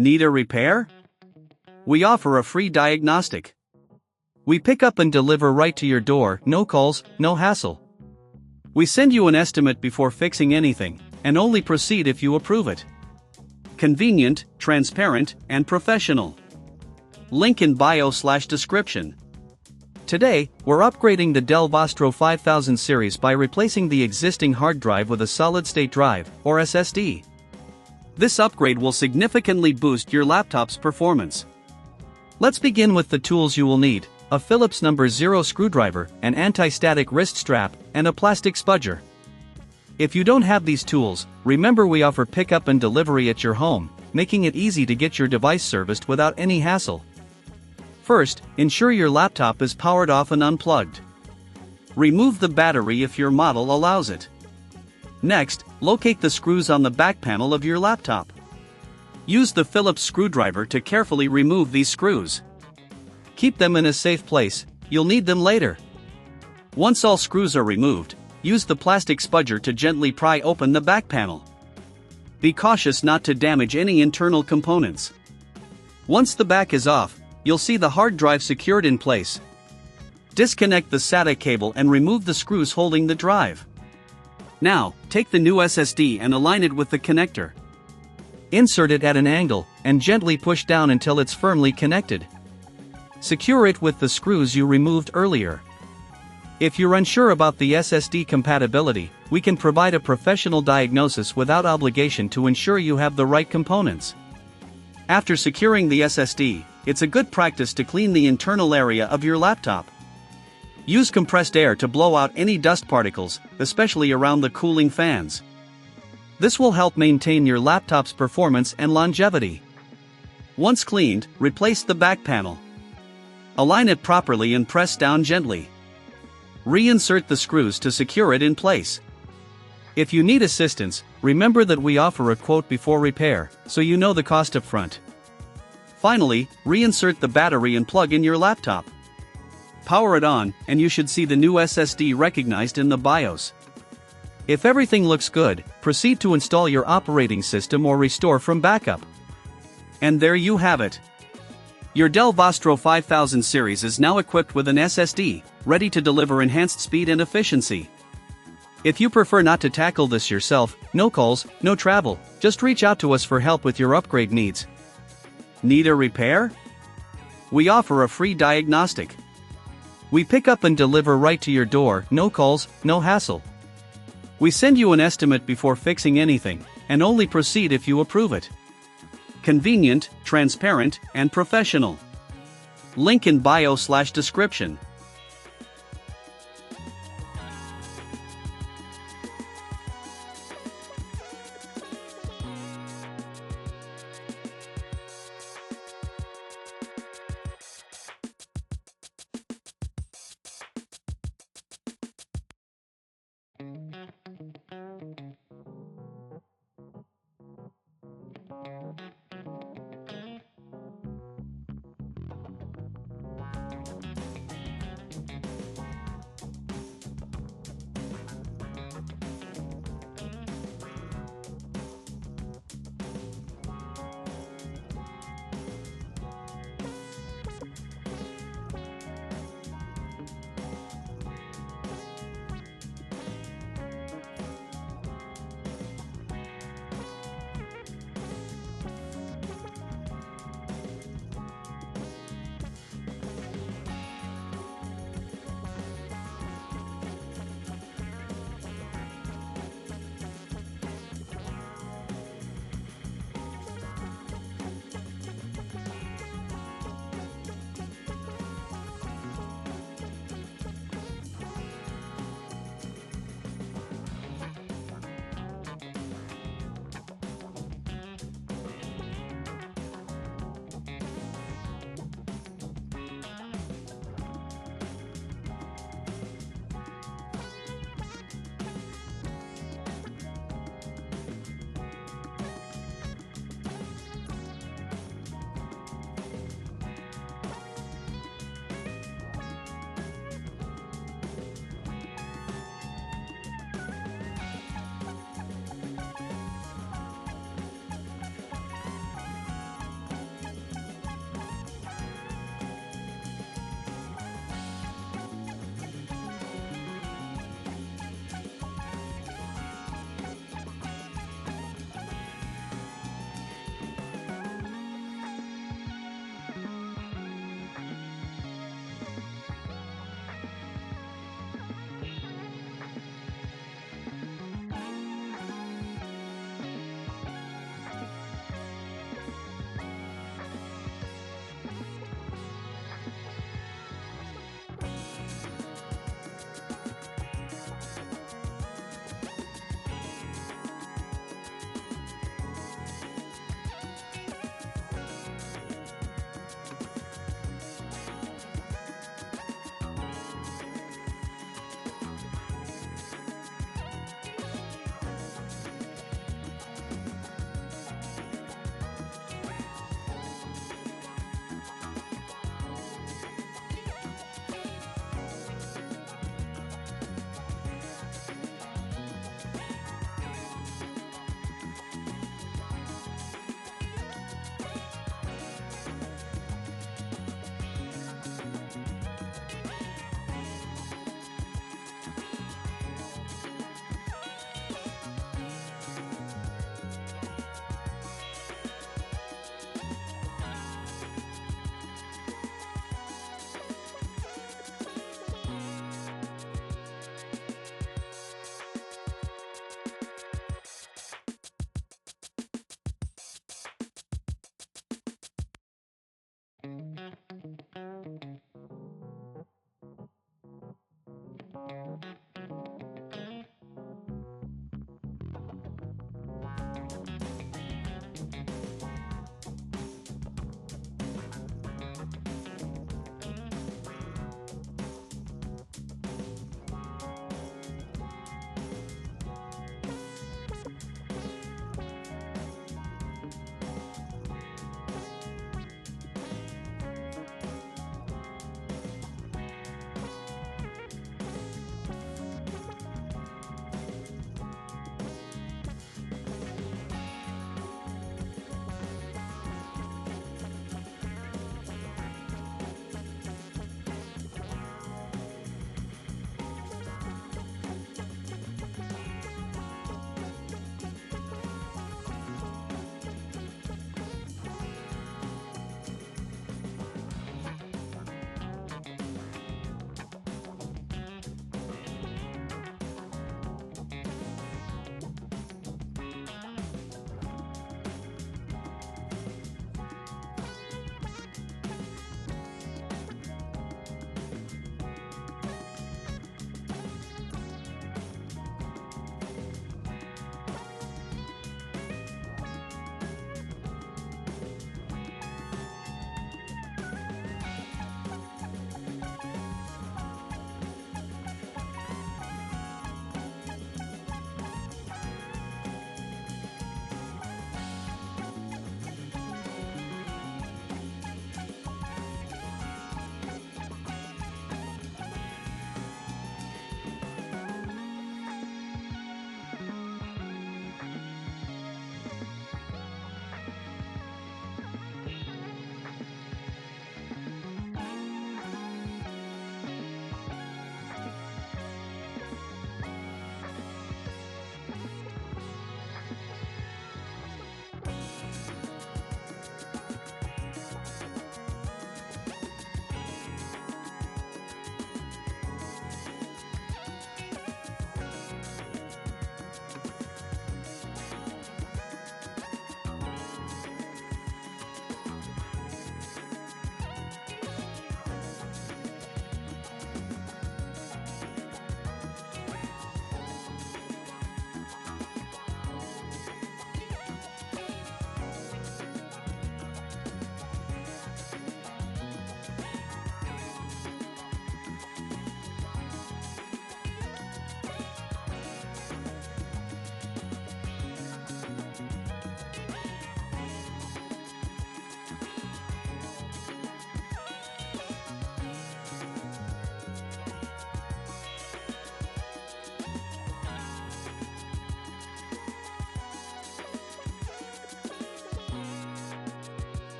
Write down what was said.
Need a repair? We offer a free diagnostic. We pick up and deliver right to your door, no calls, no hassle. We send you an estimate before fixing anything, and only proceed if you approve it. Convenient, transparent, and professional. Link in bio/description. Today, we're upgrading the Dell Vostro 5000 series by replacing the existing hard drive with a solid-state drive, or SSD. This upgrade will significantly boost your laptop's performance. Let's begin with the tools you will need: a Phillips #0 screwdriver, an anti-static wrist strap, and a plastic spudger. If you don't have these tools, remember we offer pickup and delivery at your home, making it easy to get your device serviced without any hassle. First, ensure your laptop is powered off and unplugged. Remove the battery if your model allows it. Next, locate the screws on the back panel of your laptop. Use the Phillips screwdriver to carefully remove these screws. Keep them in a safe place, you'll need them later. Once all screws are removed, use the plastic spudger to gently pry open the back panel. Be cautious not to damage any internal components. Once the back is off, you'll see the hard drive secured in place. Disconnect the SATA cable and remove the screws holding the drive. Now, take the new SSD and align it with the connector. Insert it at an angle, and gently push down until it's firmly connected. Secure it with the screws you removed earlier. If you're unsure about the SSD compatibility, we can provide a professional diagnosis without obligation to ensure you have the right components. After securing the SSD, it's a good practice to clean the internal area of your laptop. Use compressed air to blow out any dust particles, especially around the cooling fans. This will help maintain your laptop's performance and longevity. Once cleaned, replace the back panel. Align it properly and press down gently. Reinsert the screws to secure it in place. If you need assistance, remember that we offer a quote before repair, so you know the cost up front. Finally, reinsert the battery and plug in your laptop. Power it on, and you should see the new SSD recognized in the BIOS. If everything looks good, proceed to install your operating system or restore from backup. And there you have it. Your Dell Vostro 5000 series is now equipped with an SSD, ready to deliver enhanced speed and efficiency. If you prefer not to tackle this yourself, no calls, no travel, just reach out to us for help with your upgrade needs. Need a repair? We offer a free diagnostic. We pick up and deliver right to your door, no calls, no hassle. We send you an estimate before fixing anything, and only proceed if you approve it. Convenient, transparent, and professional. Link in bio/description.